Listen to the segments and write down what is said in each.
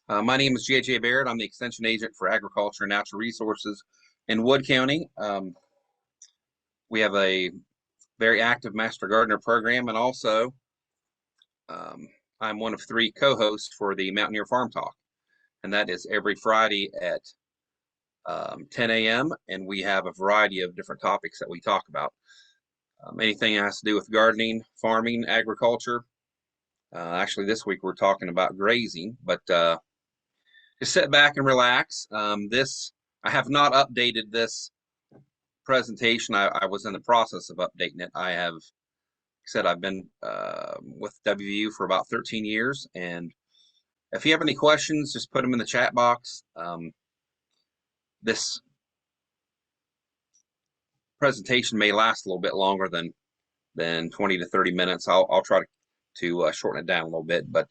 My name is J.J. Barrett. I'm the Extension Agent for Agriculture and Natural Resources in Wood County. We have a very active Master Gardener program, and also I'm one of three co-hosts for the Mountaineer Farm Talk, and that is every Friday at 10 a.m., and we have a variety of different topics that we talk about. Anything that has to do with gardening, farming, agriculture. Actually, this week we're talking about grazing, but just sit back and relax. I have not updated this presentation. I was in the process of updating it. I have said I've been with WVU for about 13 years, and if you have any questions, just put them in the chat box. This presentation may last a little bit longer than 20 to 30 minutes. I'll try to shorten it down a little bit, but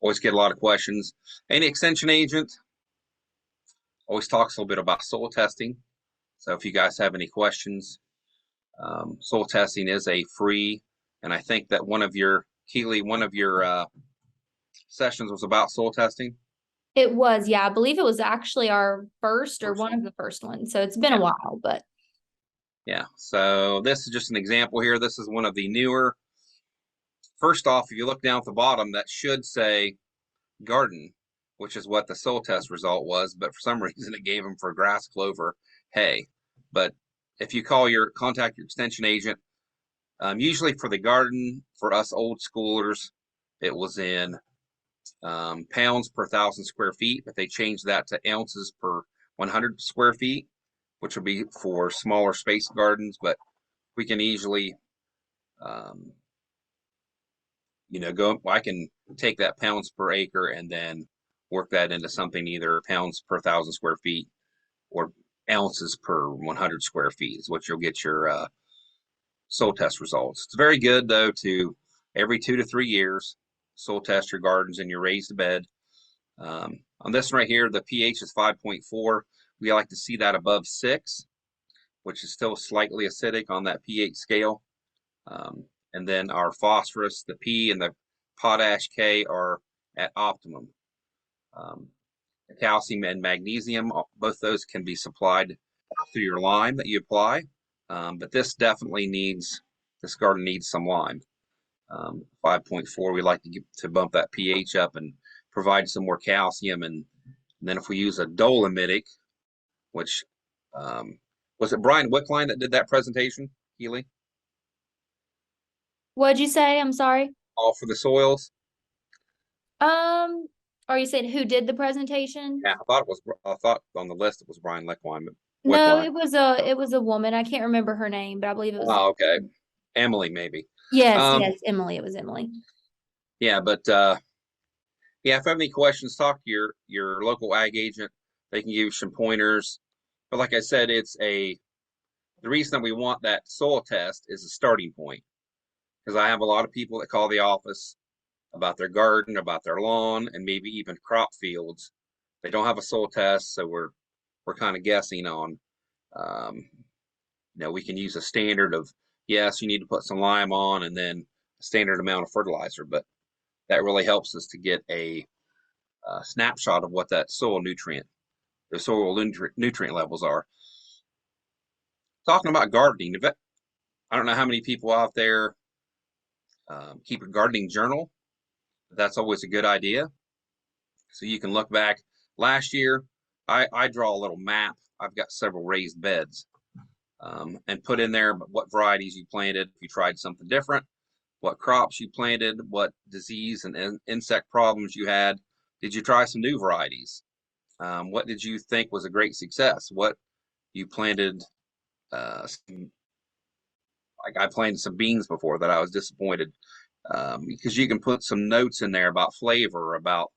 always get a lot of questions. Any extension agent always talks a little bit about soil testing. So if you guys have any questions, soil testing is a free, and I think that one of your sessions was about soil testing. It was, yeah. I believe it was actually our first or one of the first ones. So it's been a while, but. Yeah, so this is just an example here. This is one of the newer. First off, if you look down at the bottom, that should say garden, which is what the soil test result was, but for some reason it gave them for grass, clover, hay. But if you contact your extension agent, usually for the garden, for us old schoolers, it was in pounds per 1,000 square feet, but they changed that to ounces per 100 square feet, which would be for smaller space gardens. But we can easily, I can take that pounds per acre and then work that into something either pounds per 1,000 square feet or ounces per 100 square feet is what you'll get your soil test results. It's very good though to every 2 to 3 years soil test your gardens in your raised bed. On this one right here, the pH is 5.4. We like to see that above 6, which is still slightly acidic on that pH scale. And then our phosphorus, the P and the potash K are at optimum. The calcium and magnesium, both those can be supplied through your lime that you apply. But this garden needs some lime. 5.4, we like to bump that pH up and provide some more calcium. And then if we use a dolomitic, which was it Brian Wickline that did that presentation, Healy? What'd you say? I'm sorry. All for the soils. Are you saying who did the presentation? Yeah, I thought on the list it was Brian Wickline, but no, it was a woman. I can't remember her name, but I believe it was. Oh, okay. Emily, maybe. Yes, Emily. It was Emily. Yeah, but if you have any questions, talk to your local ag agent. They can give you some pointers. But like I said, the reason that we want that soil test is a starting point. Because I have a lot of people that call the office about their garden, about their lawn, and maybe even crop fields. They don't have a soil test, so we're kind of guessing on. We can use a standard of, yes, you need to put some lime on, and then a standard amount of fertilizer. But that really helps us to get a snapshot of what the soil nutrient levels are. Talking about gardening, I don't know how many people out there keep a gardening journal. That's always a good idea. So you can look back. Last year, I draw a little map. I've got several raised beds and put in there what varieties you planted, if you tried something different, what crops you planted, what disease and insect problems you had. Did you try some new varieties? What did you think was a great success? What you planted? I planted some beans before that I was disappointed because you can put some notes in there about flavor, about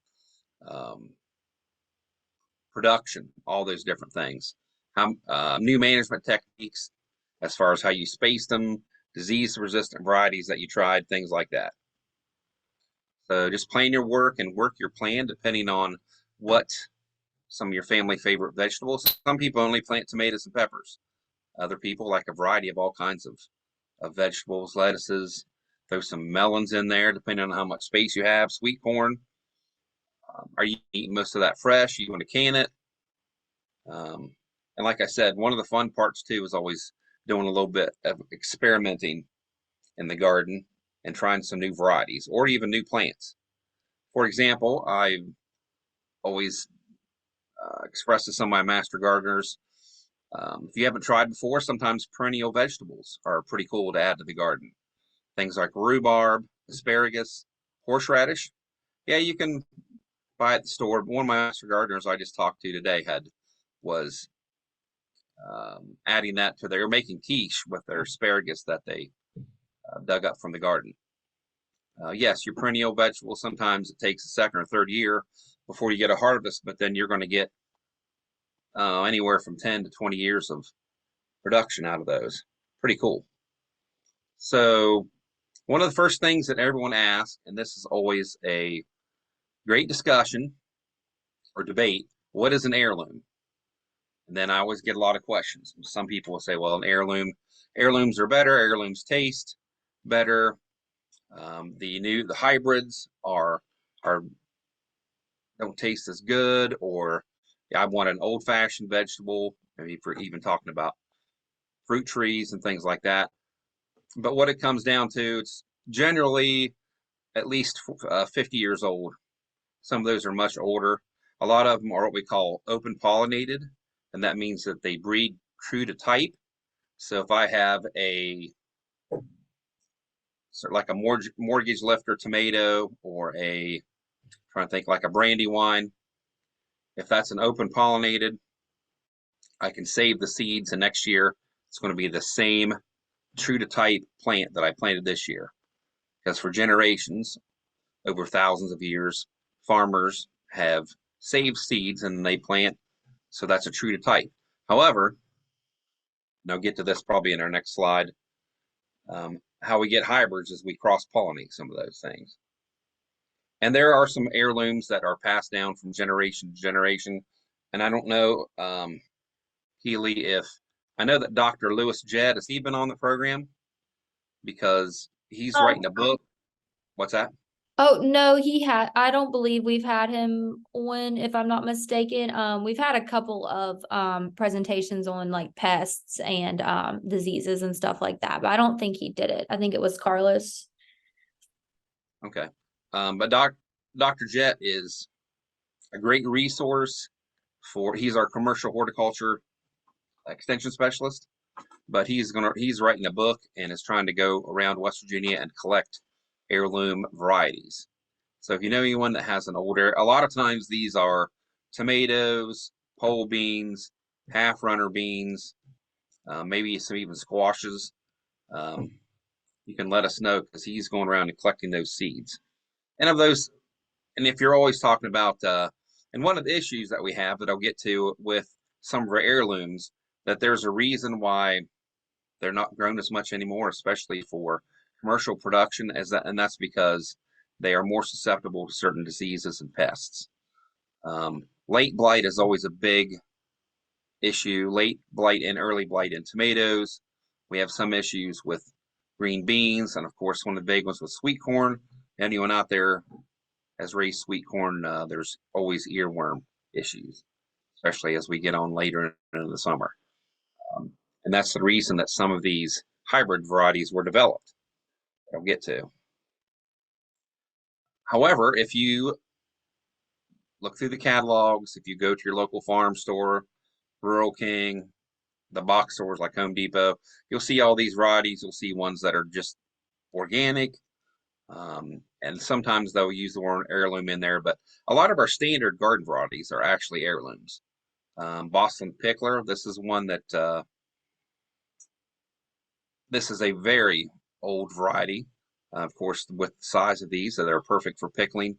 production, all those different things. New management techniques as far as how you space them, disease-resistant varieties that you tried, things like that. So just plan your work and work your plan depending on what some of your family favorite vegetables. Some people only plant tomatoes and peppers. Other people like a variety of all kinds of vegetables, lettuces. Throw some melons in there, depending on how much space you have, sweet corn. Are you eating most of that fresh? You want to can it? And like I said, one of the fun parts too is always doing a little bit of experimenting in the garden and trying some new varieties or even new plants. For example, I always express to some of my master gardeners, if you haven't tried before, sometimes perennial vegetables are pretty cool to add to the garden. Things like rhubarb, asparagus, horseradish. Yeah, you can buy at the store. But one of my master gardeners I just talked to today was adding that to their making quiche with their asparagus that they dug up from the garden. Yes, your perennial vegetables, sometimes it takes a second or third year before you get a harvest, but then you're going to get anywhere from 10 to 20 years of production out of those. Pretty cool. So one of the first things that everyone asks, and this is always a great discussion or debate, what is an heirloom? And then I always get a lot of questions. Some people will say, well, heirlooms are better, heirlooms taste better. The hybrids don't taste as good, or I want an old fashioned vegetable, maybe for even talking about fruit trees and things like that. But what it comes down to, it's generally at least 50 years old. Some of those are much older. A lot of them are what we call open pollinated, and that means that they breed true to type. So if I have like a mortgage lifter tomato or trying to think like a brandywine, if that's an open pollinated, I can save the seeds, and next year it's going to be the same true to type plant that I planted this year. Because for generations, over thousands of years, farmers have saved seeds and they plant, so that's a true to type. However, and I'll get to this probably in our next slide, how we get hybrids is we cross pollinate some of those things. And there are some heirlooms that are passed down from generation to generation. And I don't know, Healy, if I know that Dr. Lewis Jedd, has he been on the program? Because he's writing a book. What's that? Oh, no, I don't believe we've had him on, if I'm not mistaken. We've had a couple of presentations on like pests and diseases and stuff like that, but I don't think he did it. I think it was Carlos. Okay. But Dr. Jett is a great resource he's our commercial horticulture extension specialist, but he's writing a book and is trying to go around West Virginia and collect heirloom varieties. So if you know anyone that has an older, a lot of times these are tomatoes, pole beans, half runner beans, maybe some even squashes. You can let us know because he's going around and collecting those seeds. And of those, and if you're always talking about, and one of the issues that we have that I'll get to with some of our heirlooms, that there's a reason why they're not grown as much anymore, especially for commercial production, and that's because they are more susceptible to certain diseases and pests. Late blight is always a big issue. Late blight and early blight in tomatoes. We have some issues with green beans, and of course, one of the big ones with sweet corn. Anyone out there has raised sweet corn, there's always earworm issues, especially as we get on later into the summer. And that's the reason that some of these hybrid varieties were developed. I'll get to. However, if you look through the catalogs, if you go to your local farm store, Rural King, the box stores like Home Depot, you'll see all these varieties. You'll see ones that are just organic, and sometimes they'll use the word heirloom in there, but a lot of our standard garden varieties are actually heirlooms. Boston Pickler, this is one that this is a very old variety. Of course, with the size of these, that are perfect for pickling.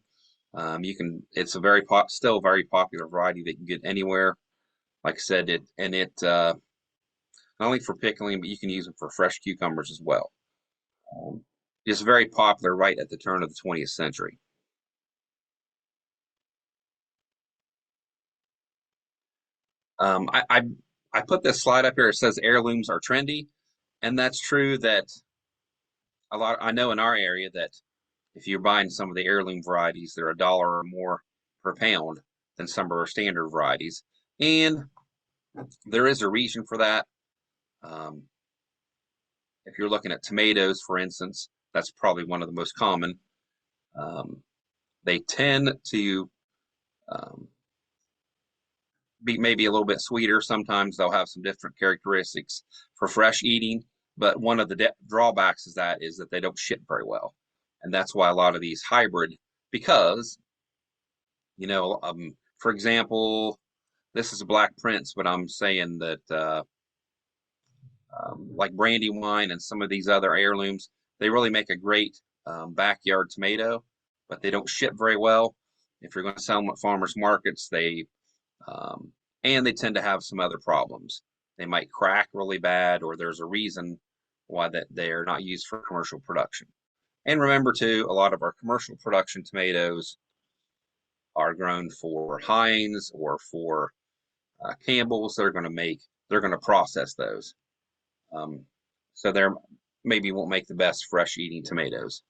It's a still a very popular variety that you can get anywhere. Like I said, not only for pickling, but you can use it for fresh cucumbers as well. It's very popular right at the turn of the 20th century. I put this slide up here. It says heirlooms are trendy, and that's true. That I know in our area that if you're buying some of the heirloom varieties, they're $1 or more per pound than some of our standard varieties. And there is a reason for that. If you're looking at tomatoes, for instance, that's probably one of the most common. They tend to be maybe a little bit sweeter. Sometimes they'll have some different characteristics for fresh eating, but one of the drawbacks is that they don't ship very well. And that's why a lot of these hybrid, because, for example, this is a Black Prince, but I'm saying that like Brandywine and some of these other heirlooms, they really make a great backyard tomato, but they don't ship very well. If you're going to sell them at farmers markets, and they tend to have some other problems. They might crack really bad, or there's a reason why that they're not used for commercial production. And remember too, a lot of our commercial production tomatoes are grown for Heinz or for Campbell's. They're going to process those. So they maybe won't make the best fresh eating tomatoes.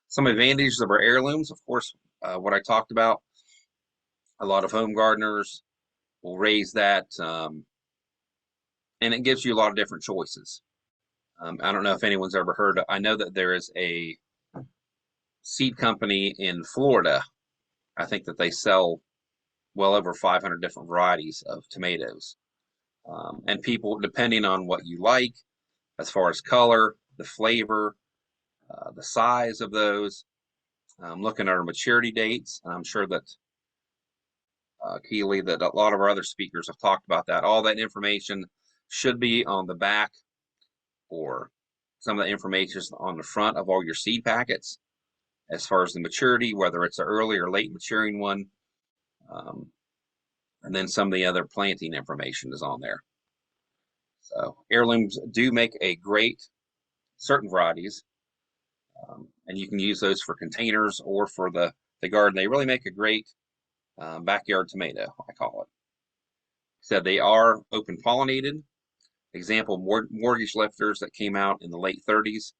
Some advantages of our heirlooms, of course, what I talked about. A lot of home gardeners will raise that, and it gives you a lot of different choices. I don't know if anyone's ever heard of, I know that there is a seed company in Florida. I think that they sell well over 500 different varieties of tomatoes. And people, depending on what you like, as far as color, the flavor, the size of those, looking at our maturity dates, I'm sure that Keely, that a lot of our other speakers have talked about that. All that information should be on the back, or some of the information is on the front of all your seed packets, as far as the maturity, whether it's an early or late maturing one. And then some of the other planting information is on there. So heirlooms do make a great, certain varieties, and you can use those for containers or for the garden. They really make a great backyard tomato, I call it. So they are open pollinated. Example, mortgage lifters that came out in the late 30s,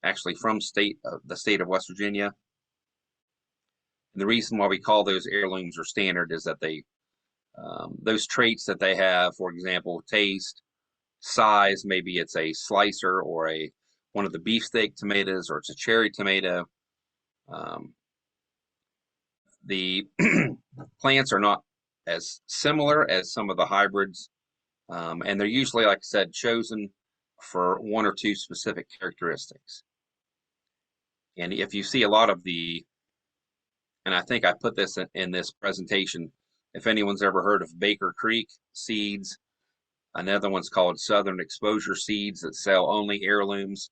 actually from the state of West Virginia. And the reason why we call those heirlooms or standard is that those traits that they have, for example, taste, size, maybe it's a slicer or one of the beefsteak tomatoes, or it's a cherry tomato. The plants are not as similar as some of the hybrids, and they're usually, like I said, chosen for one or two specific characteristics. And if you see a lot of and I think I put this in this presentation, if anyone's ever heard of Baker Creek seeds, another one's called Southern Exposure seeds that sell only heirlooms.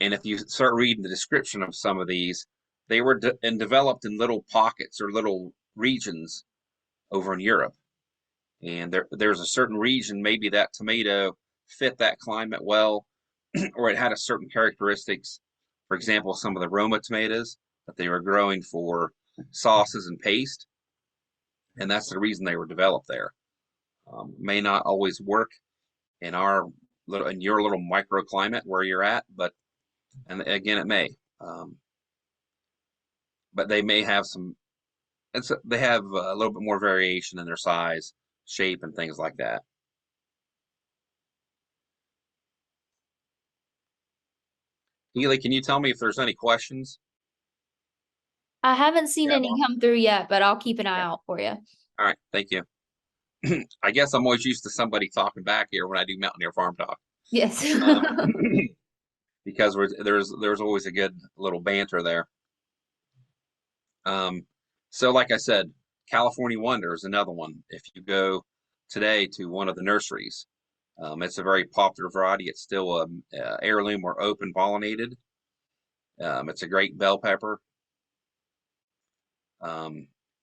And if you start reading the description of some of these, they were developed in little pockets or little regions over in Europe. And there's a certain region, maybe that tomato fit that climate well, or it had a certain characteristics. For example, some of the Roma tomatoes that they were growing for sauces and paste, and that's the reason they were developed there. May not always work in your little microclimate where you're at, and again, it may. But they may have they have a little bit more variation in their size, shape, and things like that. Keely, can you tell me if there's any questions? I haven't seen any come through yet, but I'll keep an eye out for you. All right, thank you. I guess I'm always used to somebody talking back here when I do Mountaineer Farm Talk. Yes. Because there's always a good little banter there. So like I said, California Wonder is another one. If you go today to one of the nurseries, it's a very popular variety. It's still a heirloom or open pollinated. It's a great bell pepper.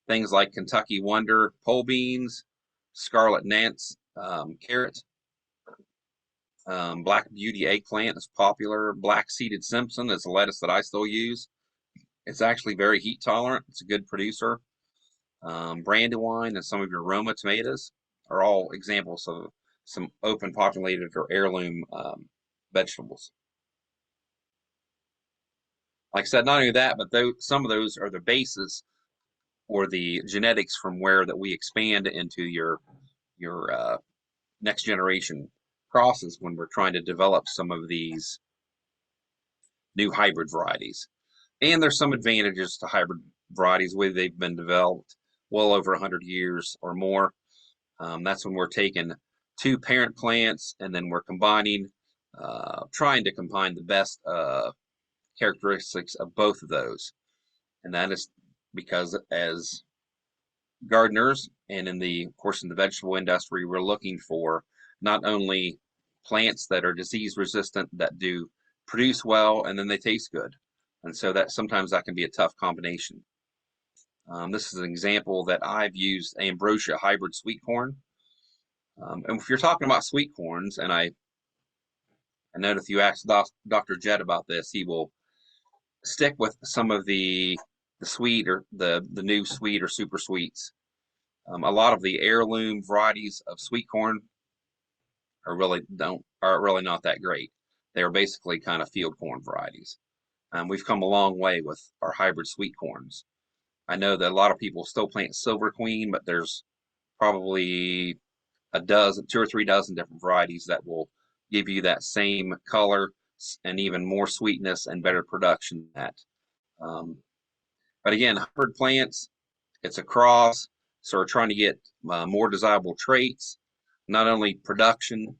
Things like Kentucky Wonder pole beans, Scarlet Nance carrot, Black Beauty eggplant is popular. Black Seeded Simpson is a lettuce that I still use. It's actually very heat tolerant. It's a good producer. Brandywine and some of your Roma tomatoes are all examples of some open populated or heirloom vegetables. Like I said, not only that, but some of those are the basis or the genetics from where that we expand into your next generation crosses when we're trying to develop some of these new hybrid varieties. And there's some advantages to hybrid varieties, where they've been developed well over 100 years or more. That's when we're taking two parent plants and then we're combining, trying to combine the best characteristics of both of those. And that is because as gardeners and of course, in the vegetable industry, we're looking for not only plants that are disease resistant that do produce well and then they taste good. And so that sometimes that can be a tough combination. This is an example that I've used Ambrosia hybrid sweet corn. And if you're talking about sweet corns, and I know if you ask Dr. Jett about this, he will stick with some of the sweet or the new sweet or super sweets. A lot of the heirloom varieties of sweet corn are really not that great. They are basically kind of field corn varieties. We've come a long way with our hybrid sweet corns. I know that a lot of people still plant Silver Queen, but there's probably two or three dozen different varieties that will give you that same color and even more sweetness and better production than that. But again, hybrid plants, it's a cross, so we're trying to get more desirable traits, not only production,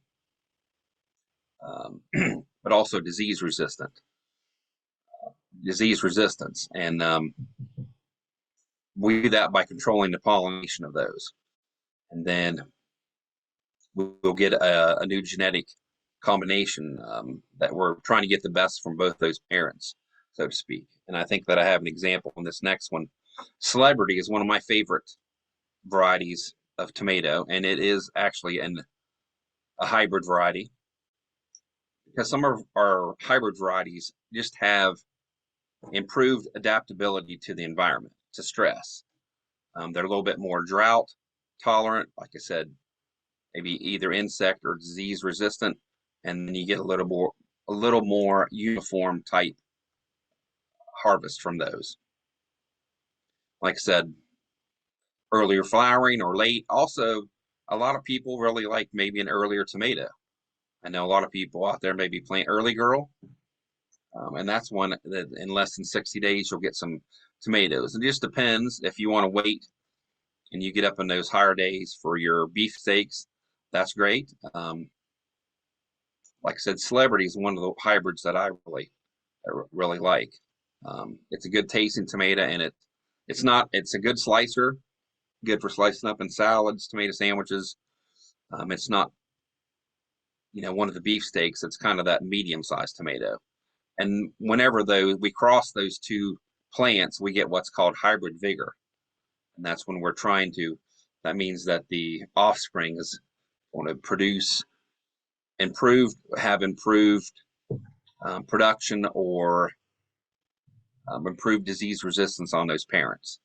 but also disease resistance. And we do that by controlling the pollination of those. And then we'll get a new genetic combination that we're trying to get the best from both those parents, so to speak. And I think that I have an example in this next one. Celebrity is one of my favorite varieties of tomato, and it is actually a hybrid variety, because some of our hybrid varieties just have improved adaptability to the environment, to stress. They're a little bit more drought tolerant, like I said, maybe either insect or disease resistant, and then you get a little more uniform type harvest from those. Like I said, earlier flowering or late. Also, a lot of people really like maybe an earlier tomato. I know a lot of people out there maybe plant early girl, and that's one that in less than 60 days you'll get some tomatoes. It just depends if you want to wait and you get up in those higher days for your beef steaks. That's great. Like I said, Celebrity is one of the hybrids that I really like. It's a good tasting tomato, and it's a good slicer, good for slicing up in salads, tomato sandwiches. It's not, one of the beef steaks. It's kind of that medium-sized tomato. And whenever we cross those two plants, we get what's called hybrid vigor. And that's when that means that the offspring is going to have improved production or improved disease resistance on those parents.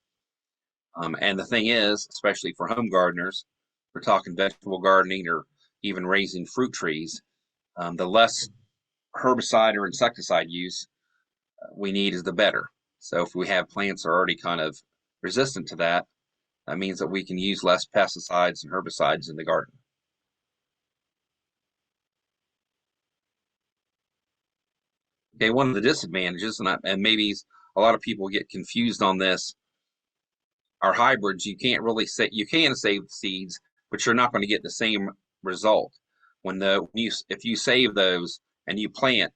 And the thing is, especially for home gardeners, we're talking vegetable gardening or even raising fruit trees, the less herbicide or insecticide use we need is the better. So if we have plants that are already kind of resistant to that, that means that we can use less pesticides and herbicides in the garden. Okay, one of the disadvantages, and maybe a lot of people get confused on this, are hybrids. You can save seeds, but you're not going to get the same result. If you save those and you plant,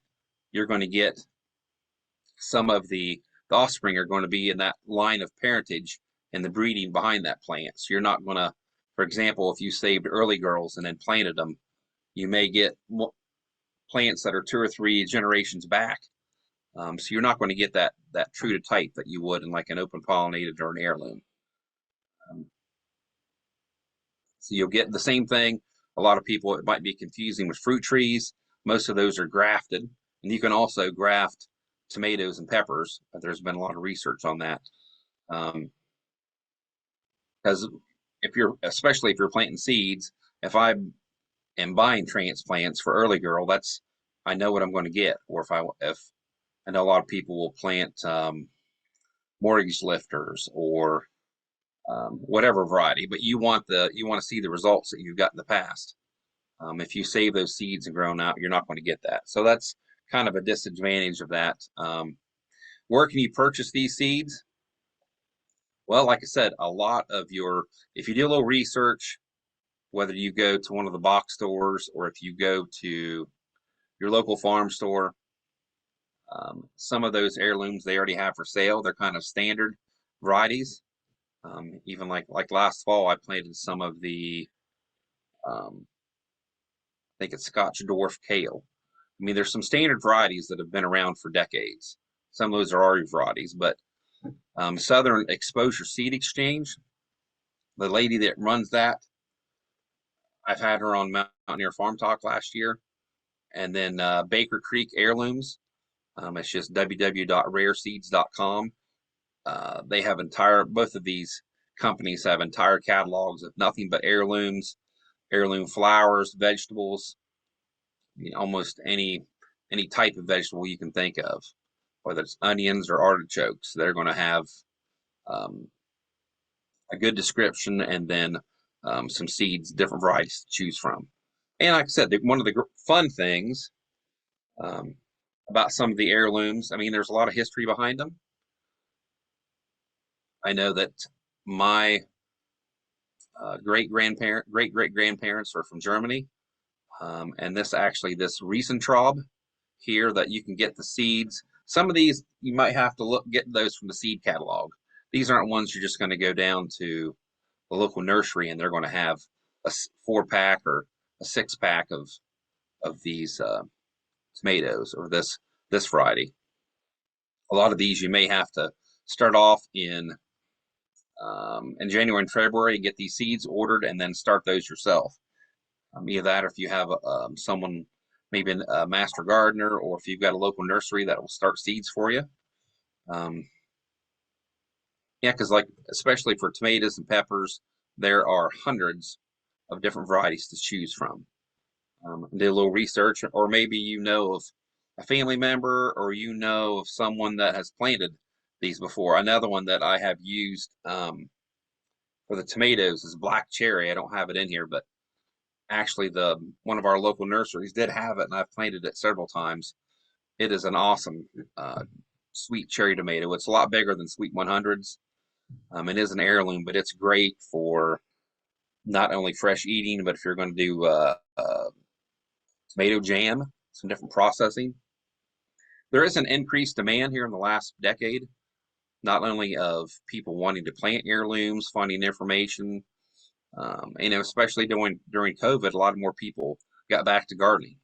you're going to get some of the offspring are going to be in that line of parentage and the breeding behind that plant. So you're not going to, for example, if you saved early girls and then planted them, you may get plants that are 2 or 3 generations back. So you're not going to get that true to type that you would in like an open pollinated or an heirloom. So you'll get the same thing. A lot of people, it might be confusing with fruit trees. Most of those are grafted, and you can also graft tomatoes and peppers. There's been a lot of research on that. Because especially if you're planting seeds, if I am buying transplants for early girl, I know what I'm going to get. Or if I know a lot of people will plant mortgage lifters or whatever variety, but you want to see the results that you've got in the past. If you save those seeds and grow them out, you're not going to get that. So that's kind of a disadvantage of that. Where can you purchase these seeds? Well, like I said, a lot of if you do a little research, whether you go to one of the box stores or if you go to your local farm store, some of those heirlooms they already have for sale. They're kind of standard varieties. Even like last fall, I planted some of the, I think it's Scotch dwarf kale. I mean, there's some standard varieties that have been around for decades. Some of those are already varieties, but Southern Exposure Seed Exchange, the lady that runs that, I've had her on Mountaineer Farm Talk last year. And then Baker Creek Heirlooms, it's just www.rareseeds.com. They have both of these companies have entire catalogs of nothing but heirlooms, heirloom flowers, vegetables, almost any type of vegetable you can think of, whether it's onions or artichokes. They're going to have a good description and then some seeds, different varieties to choose from. And like I said, one of the fun things about some of the heirlooms, I mean, there's a lot of history behind them. I know that my great great grandparents are from Germany, and this Riesentraub here that you can get the seeds. Some of these you might have to get those from the seed catalog. These aren't ones you're just going to go down to the local nursery and they're going to have a 4-pack or a 6-pack of these tomatoes or this variety. A lot of these you may have to start off in January and February and get these seeds ordered and then start those yourself. Either that or if you have someone, maybe a master gardener, or if you've got a local nursery that will start seeds for you. Yeah, because especially for tomatoes and peppers, there are hundreds of different varieties to choose from. Do a little research, or maybe you know of a family member or you know of someone that has planted these before. Another one that I have used for the tomatoes is black cherry. I don't have it in here, but actually one of our local nurseries did have it and I've planted it several times. It is an awesome sweet cherry tomato. It's a lot bigger than sweet 100s. It is an heirloom, but it's great for not only fresh eating, but if you're going to do tomato jam, some different processing. There is an increased demand here in the last decade, not only of people wanting to plant heirlooms, finding information, especially during COVID, a lot more people got back to gardening.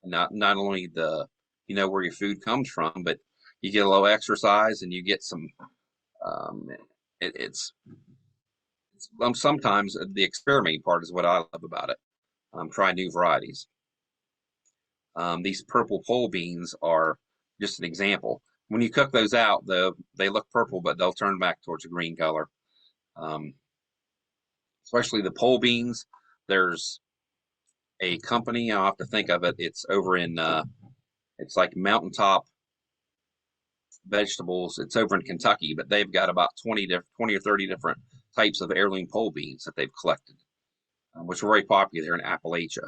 Not only where your food comes from, but you get a little exercise and you get some. It's sometimes the experimenting part is what I love about it. Try new varieties. These purple pole beans are just an example. When you cook those out, they look purple, but they'll turn back towards a green color. Especially the pole beans. There's a company, I'll have to think of it. It's over in, it's like Mountaintop Vegetables. It's over in Kentucky, but they've got about 20 or 30 different types of heirloom pole beans that they've collected, which are very popular here in Appalachia.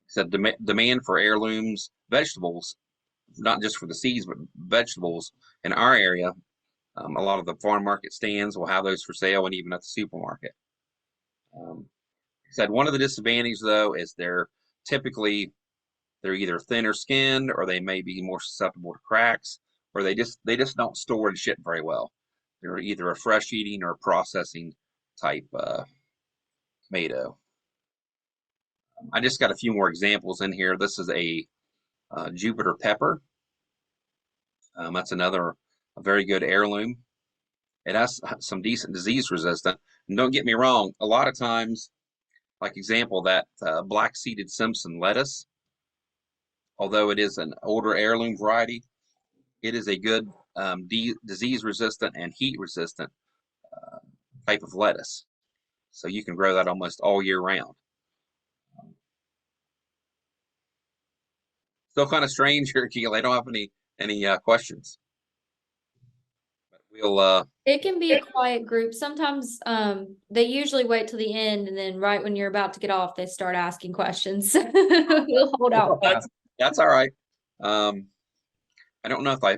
So demand for heirlooms, vegetables, not just for the seeds, but vegetables in our area. A lot of the farm market stands will have those for sale, and even at the supermarket. Said one of the disadvantages though is they're either thinner skinned or they may be more susceptible to cracks, or they just don't store and ship very well. They're either a fresh eating or processing type tomato. I just got a few more examples in here. This is a Jupiter pepper. That's a very good heirloom. It has some decent disease resistant. And don't get me wrong, a lot of times, like example, that black-seeded Simpson lettuce, although it is an older heirloom variety, it is a good disease resistant and heat resistant type of lettuce. So you can grow that almost all year round. Still kind of strange here, Keel. I don't have any questions. We'll It can be a quiet group. Sometimes they usually wait till the end, and then right when you're about to get off, they start asking questions. We'll hold out. that's all right. Um, I don't know if I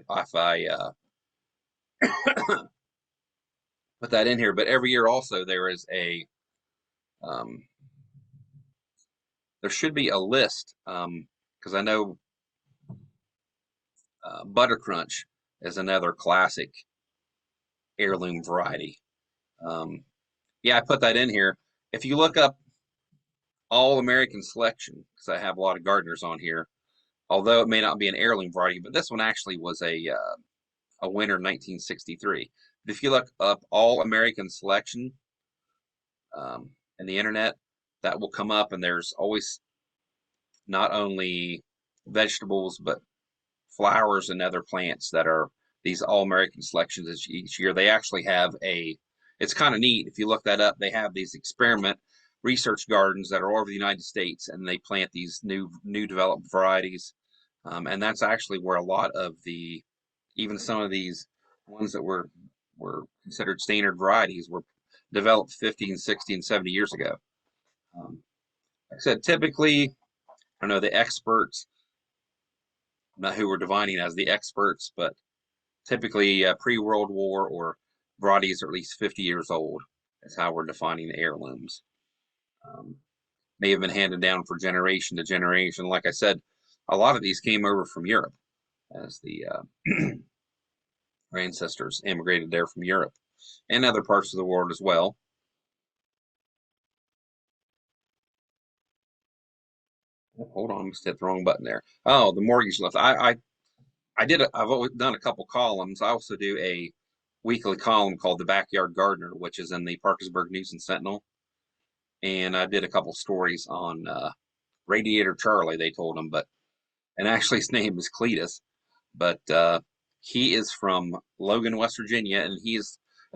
put that in here, but every year also there is a um, there should be a list because I know Butter Crunch is another classic heirloom variety. Um, yeah, I put that in here. If you look up All American Selection, because I have a lot of gardeners on here, although it may not be an heirloom variety, but this one actually was a winner in 1963. But if you look up All American Selection in the internet, that will come up, and there's always not only vegetables but flowers and other plants that are these All American selections each year. They actually have it's kind of neat. If you look that up, they have these experiment research gardens that are all over the United States, and they plant these new developed varieties. And that's actually where a lot of even some of these ones that were considered standard varieties were developed 50 and 60 and 70 years ago. Like I said, typically, I know the experts, not who we're defining as the experts, but typically pre-World War or varieties are at least 50 years old. That's how we're defining the heirlooms. Um, may have been handed down for generation to generation. Like I said, a lot of these came over from Europe as our ancestors immigrated there from Europe and other parts of the world as well. Oh, hold on, I just hit the wrong button there. Oh, the mortgage lift. I've always done a couple columns. I also do a weekly column called The Backyard Gardener, which is in the Parkersburg News and Sentinel. And I did a couple stories on Radiator Charlie, they told him, and actually his name is Cletus, but he is from Logan, West Virginia, and in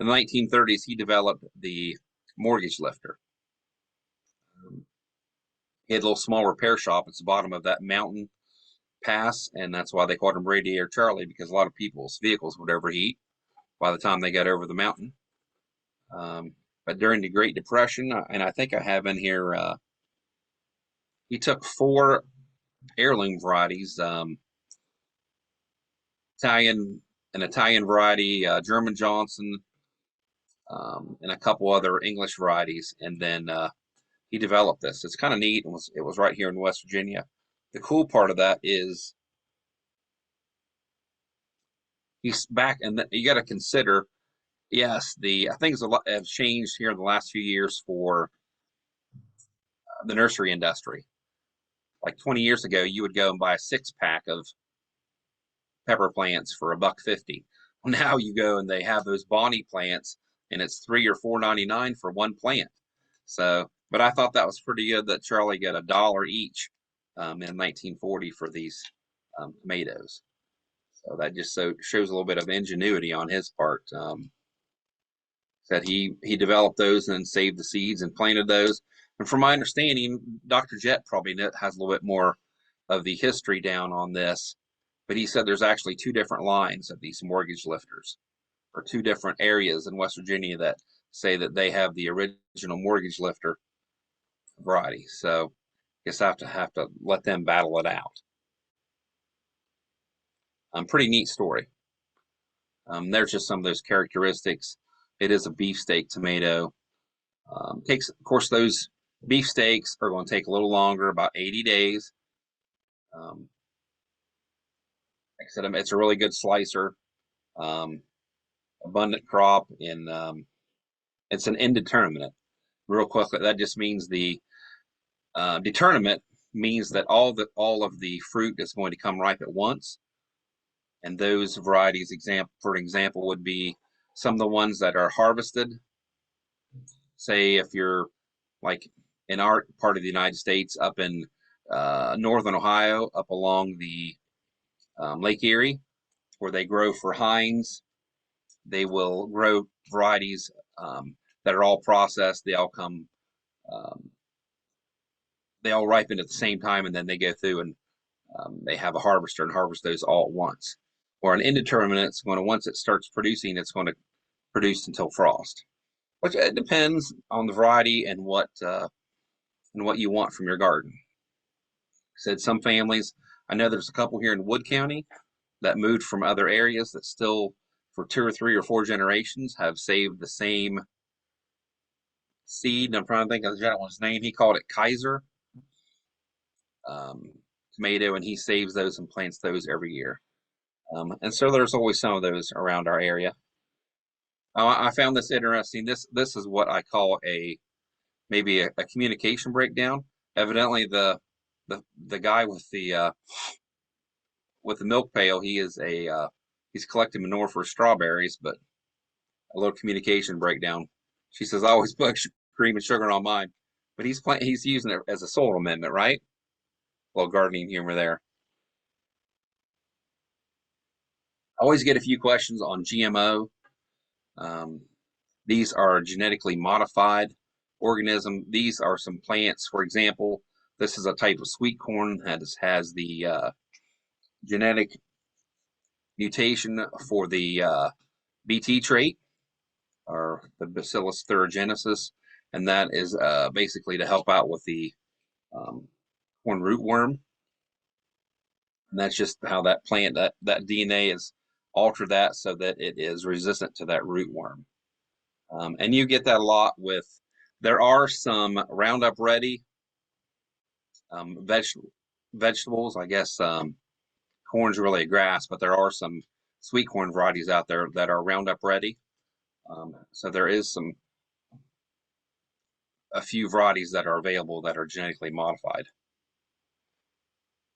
the 1930s, he developed the mortgage lifter. He had a little small repair shop at the bottom of that mountain pass, and that's why they called him Radiator Charlie, because a lot of people's vehicles would overheat by the time they got over the mountain. But during the Great Depression, and I think I have in here, he took 4 heirloom varieties, an Italian variety, German Johnson, and a couple other English varieties, and then he developed this. It's kind of neat. It was right here in West Virginia. The cool part of that is he's back, and you got to consider, yes, things have changed here in the last few years for the nursery industry. Like 20 years ago, you would go and buy a 6-pack of pepper plants for $1.50. Well, now you go and they have those Bonnie plants, and it's $3 or $4.99 for one plant. So, but I thought that was pretty good that Charlie got $1 each in 1940 for these tomatoes. So that just shows a little bit of ingenuity on his part. That he developed those and then saved the seeds and planted those. And from my understanding, Dr. Jett probably has a little bit more of the history down on this, but he said there's actually 2 different lines of these mortgage lifters, or 2 different areas in West Virginia that say that they have the original mortgage lifter variety. So I guess I have to let them battle it out. Pretty neat story. There's just some of those characteristics. It is a beefsteak tomato. Of course, those beefsteaks are going to take a little longer, about 80 days. Like I said, it's a really good slicer. Abundant crop it's an indeterminate. Real quickly, that just means the determinate means that all of the fruit is going to come ripe at once. And those varieties, for example, would be some of the ones that are harvested. Say if you're like in our part of the United States, up in northern Ohio, up along the Lake Erie, where they grow for Heinz, they will grow varieties that are all processed. They all ripen at the same time, and then they go through and they have a harvester and harvest those all at once. or an indeterminate, it's going to, once it starts producing, it's going to produce until frost. Which it depends on the variety and what you want from your garden. Said some families, I know there's a couple here in Wood County that moved from other areas that still, for 2 or 3 or 4 generations, have saved the same seed. And I'm trying to think of the gentleman's name. He called it Kaiser tomato, and he saves those and plants those every year. And so there's always some of those around our area. I found this interesting. This is what I call maybe a communication breakdown. Evidently, the guy with the milk pail, he's collecting manure for strawberries, but a little communication breakdown. She says, I always put cream and sugar on mine, but he's using it as a soil amendment, right? A little gardening humor there. I always get a few questions on GMO. These are genetically modified organism. These are some plants. For example, this is a type of sweet corn that has the genetic mutation for the BT trait, or the Bacillus thuringiensis, and that is basically to help out with the corn rootworm. And that's just how that plant, that DNA is altered that so that it is resistant to that rootworm. And you get that a lot with, there are some Roundup Ready vegetables. I guess corn's really a grass, but there are some sweet corn varieties out there that are Roundup Ready. So there is a few varieties that are available that are genetically modified.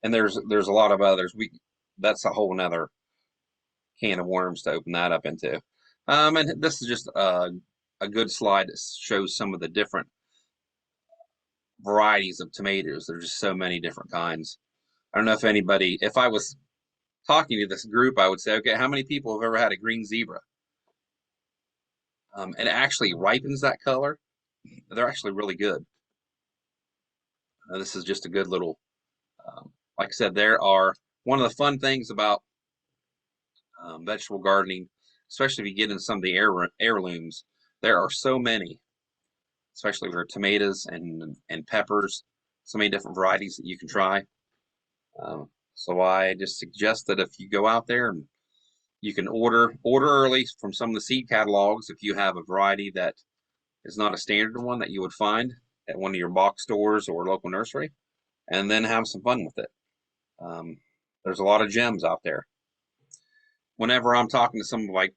And there's a lot of others. That's a whole nother can of worms to open that up into. And this is just a good slide that shows some of the different varieties of tomatoes. There's just so many different kinds. I don't know if I was talking to this group, I would say, okay, how many people have ever had a green zebra? It actually ripens that color. They're actually really good. This is just a good little, like I said, there are, one of the fun things about vegetable gardening, especially if you get into some of the heirlooms, there are so many, especially for tomatoes and peppers, so many different varieties that you can try. So I just suggest that if you go out there, and you can order early from some of the seed catalogs if you have a variety that is not a standard one that you would find at one of your box stores or local nursery, and then have some fun with it. There's a lot of gems out there. Whenever I'm talking to some of my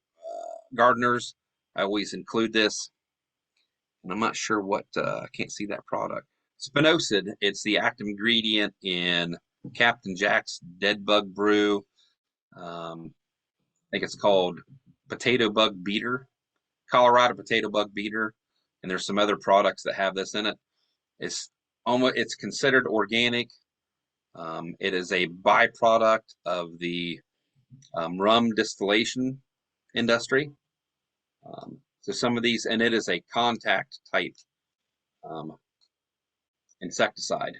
gardeners, I always include this, and I'm not sure what, I can't see that product. Spinosad, it's the active ingredient in Captain Jack's Dead Bug Brew. I think it's called Potato Bug Beater, Colorado Potato Bug Beater, and there's some other products that have this in it. It's considered organic. It is a byproduct of the rum distillation industry. So some of these, and it is a contact type insecticide.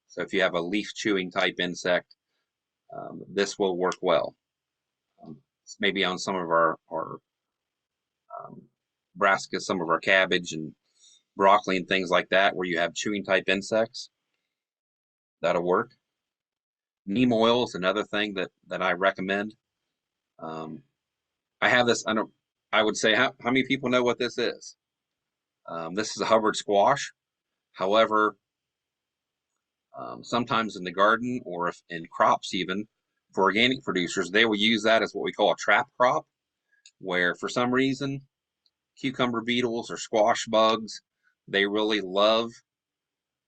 So if you have a leaf chewing type insect, this will work well. Maybe on some of our brassica, some of our cabbage and broccoli and things like that, where you have chewing type insects, that'll work. Neem oil is another thing that I recommend. I have this, I would say, how many people know what this is? This is a Hubbard squash. However, sometimes in the garden, or if in crops even, for organic producers, they will use that as what we call a trap crop, where for some reason, cucumber beetles or squash bugs, they really love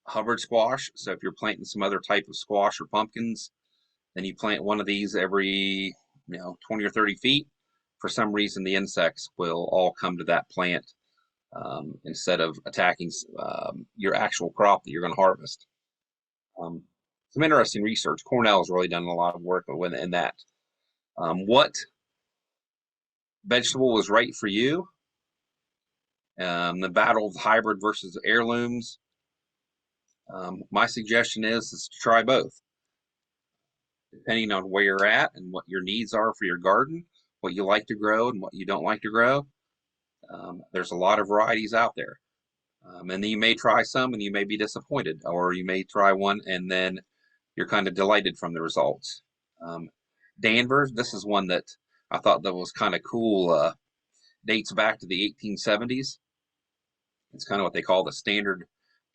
Hubbard squash. So if you're planting some other type of squash or pumpkins, then you plant one of these every 20 or 30 feet. For some reason, the insects will all come to that plant instead of attacking your actual crop that you're going to harvest. Some interesting research. Cornell has really done a lot of work in that. What vegetable is right for you? The battle of hybrid versus heirlooms. My suggestion is to try both. depending on where you're at and what your needs are for your garden, what you like to grow and what you don't like to grow. There's a lot of varieties out there. And then you may try some and you may be disappointed, or you may try one and then you're kind of delighted from the results. Danvers, this is one that I thought that was kind of cool. Dates back to the 1870s. It's kind of what they call the standard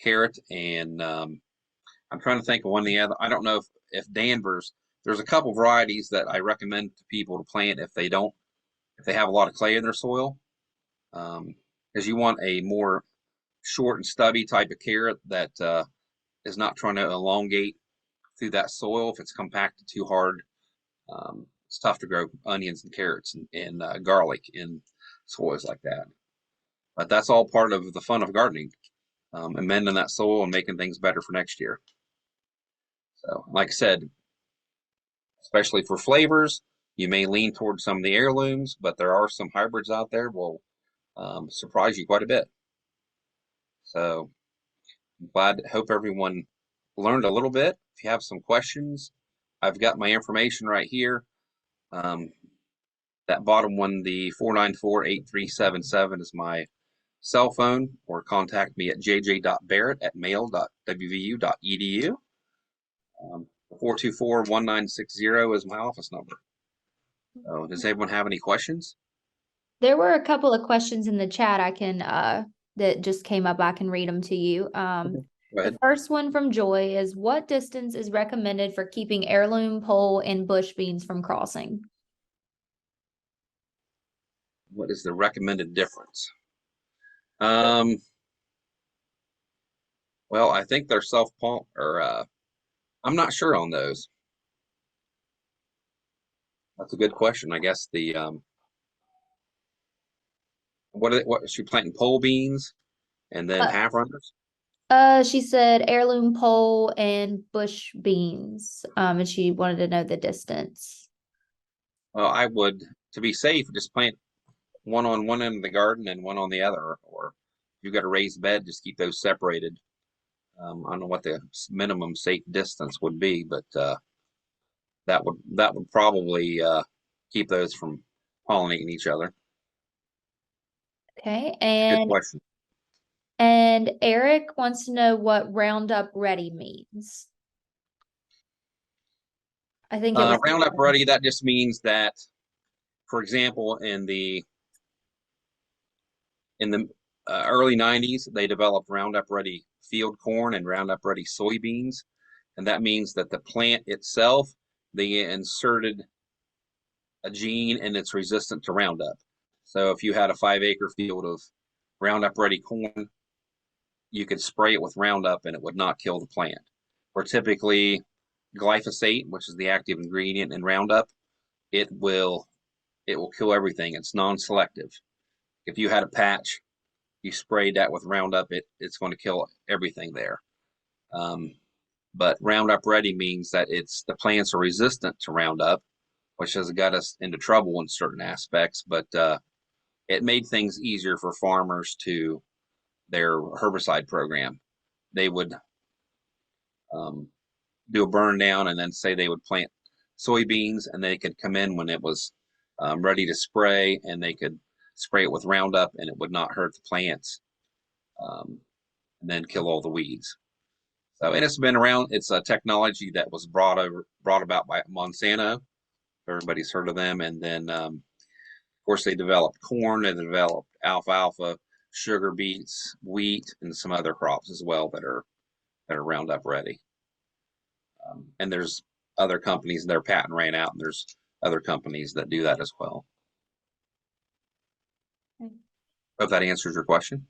carrot. And I'm trying to think of one of the other. I don't know if Danvers, there's a couple varieties that I recommend to people to plant if they have a lot of clay in their soil. Because you want a more short and stubby type of carrot that is not trying to elongate through that soil. If it's compacted too hard, it's tough to grow onions and carrots and garlic in soils like that. But that's all part of the fun of gardening, amending that soil and making things better for next year. So, like I said, especially for flavors, you may lean towards some of the heirlooms, but there are some hybrids out there will surprise you quite a bit. So, hope everyone learned a little bit. If you have some questions, I've got my information right here. That bottom one, the 494-8377 is my cell phone, or contact me at jj.barrett@mail.wvu.edu. 424-1960 is my office number. So does anyone have any questions? There were a couple of questions in the chat I can that just came up. I can read them to you. The first one from Joy is, what distance is recommended for keeping heirloom, pole, and bush beans from crossing? What is the recommended difference? Well, I think they're self-pump, or I'm not sure on those. That's a good question. I guess the what is she planting? Pole beans and then half runners? She said heirloom, pole, and bush beans. And she wanted to know the distance. Well, I would, to be safe, just plant one on one end of the garden and one on the other. Or if you've got a raised bed, just keep those separated. I don't know what the minimum safe distance would be, but that would probably keep those from pollinating each other. Okay, Good question. And Eric wants to know what Roundup Ready means. I think it was Roundup Ready. That just means that, for example, in the early 90s, they developed Roundup Ready field corn and Roundup Ready soybeans. And that means that the plant itself, they inserted a gene and it's resistant to Roundup. So if you had a 5-acre field of Roundup Ready corn, you could spray it with Roundup and it would not kill the plant. Or typically glyphosate, which is the active ingredient in Roundup, it will kill everything. It's non-selective. If you had a patch, you sprayed that with Roundup, it's going to kill everything there. But Roundup Ready means that the plants are resistant to Roundup, which has got us into trouble in certain aspects, but it made things easier for farmers to their herbicide program. They would do a burn down and then say they would plant soybeans, and they could come in when it was ready to spray, and they could spray it with Roundup and it would not hurt the plants, and then kill all the weeds. So, and it's been around. It's a technology that was brought about by Monsanto. Everybody's heard of them. And then, of course, they developed corn, and developed alfalfa, sugar beets, wheat, and some other crops as well that are Roundup Ready. And there's other companies, their patent ran out, and there's other companies that do that as well. Hope that answers your question.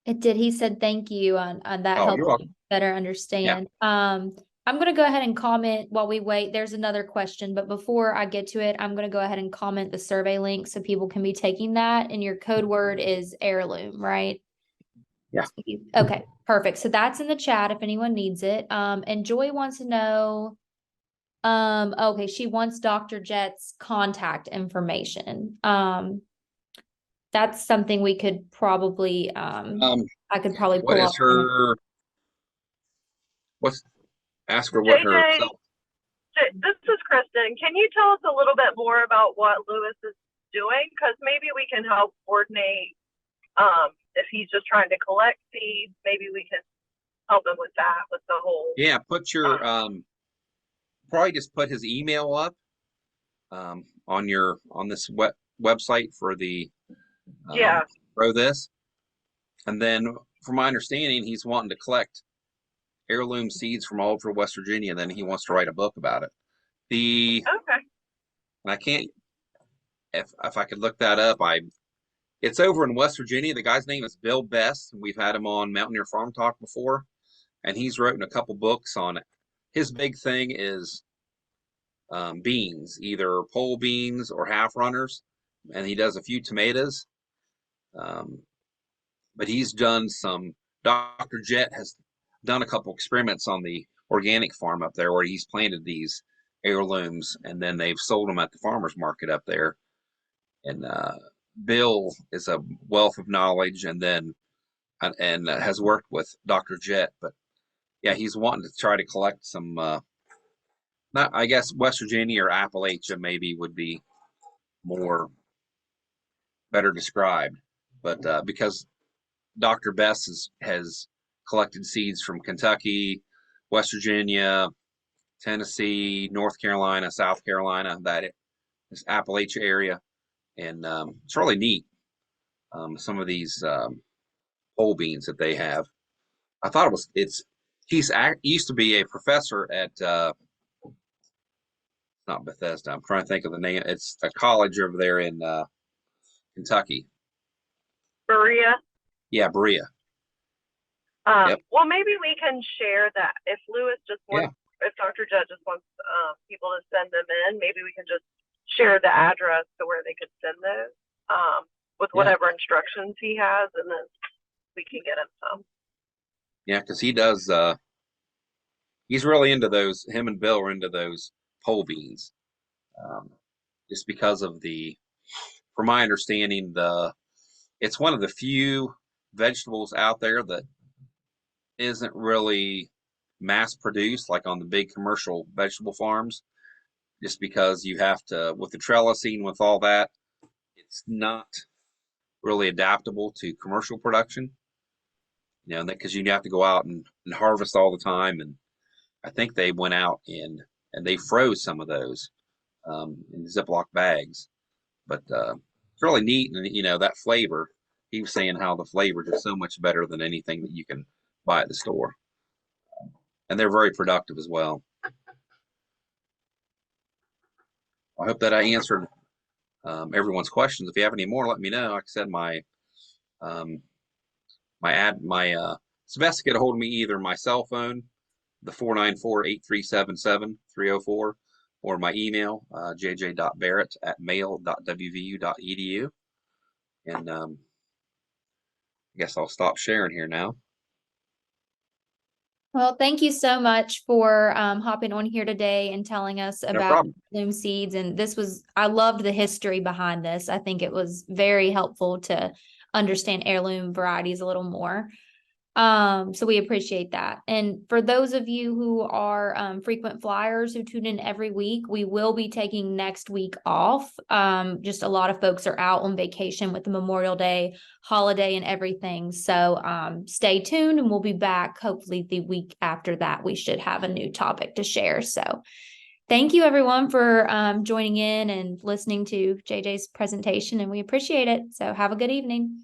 It did. He said thank you on that. Oh, you're helped welcome. better understand. Yeah. I'm going to go ahead and comment while we wait. There's another question, but before I get to it, I'm going to go ahead and comment the survey link so people can be taking that. And your code word is heirloom, right? Yeah. Okay, perfect. So that's in the chat if anyone needs it. And Joy wants to know, okay, she wants Dr. Jet's contact information. That's something we could probably, I could probably pull up. Ask her what her self. This is Kristen. Can you tell us a little bit more about what Lewis is doing? Because maybe we can help coordinate. If he's just trying to collect seeds, maybe we can help him with that, with the whole. Yeah, put your probably just put his email up on this website for the Yeah. grow this, and then from my understanding, he's wanting to collect heirloom seeds from all over West Virginia, and then he wants to write a book about it. Okay. And I can't, if I could look that up, it's over in West Virginia. The guy's name is Bill Best. We've had him on Mountaineer Farm Talk before, and he's written a couple books on it. His big thing is beans, either pole beans or half runners, and he does a few tomatoes. But he's done some. Dr. Jet has done a couple experiments on the organic farm up there where he's planted these heirlooms, and then they've sold them at the farmers market up there. And Bill is a wealth of knowledge, and has worked with Dr. Jet. But yeah, he's wanting to try to collect some. Not, I guess West Virginia or Appalachia maybe would be more better described, but because Dr. Best has collected seeds from Kentucky, West Virginia, Tennessee, North Carolina, South Carolina, this Appalachia area, and it's really neat. Some of these pole beans that they have. I thought he used to be a professor at not Bethesda. I'm trying to think of the name. It's a college over there in Kentucky. Berea. Yeah, Berea. Yep. Well, maybe we can share that if Lewis just wants, if Dr. Judd just wants people to send them in, maybe we can just share the address to where they could send those with whatever instructions he has, and then we can get him some. Yeah, because he does. He's really into those. Him and Bill are into those pole beans, just because of from my understanding, it's one of the few vegetables out there that isn't really mass produced, like on the big commercial vegetable farms, just because you have to, with the trellising, with all that, it's not really adaptable to commercial production, because you have to go out and harvest all the time. And I think they went out and they froze some of those in Ziploc bags. But it's really neat, and that flavor. He was saying how the flavor is so much better than anything that you can buy at the store, and they're very productive as well. I hope that I answered everyone's questions. If you have any more, let me know. Like I said, it's best to get a hold of me either my cell phone, the 494-8377-304, or my email, jj.barrett@mail.wvu.edu. And I guess I'll stop sharing here now. Well, thank you so much for hopping on here today and telling us about heirloom seeds. And I loved the history behind this. I think it was very helpful to understand heirloom varieties a little more. So we appreciate that. And for those of you who are frequent flyers who tune in every week, we will be taking next week off. Just a lot of folks are out on vacation with the Memorial Day holiday and everything. So stay tuned, and we'll be back hopefully the week after that. We should have a new topic to share. So thank you everyone for joining in and listening to JJ's presentation, and we appreciate it. So have a good evening.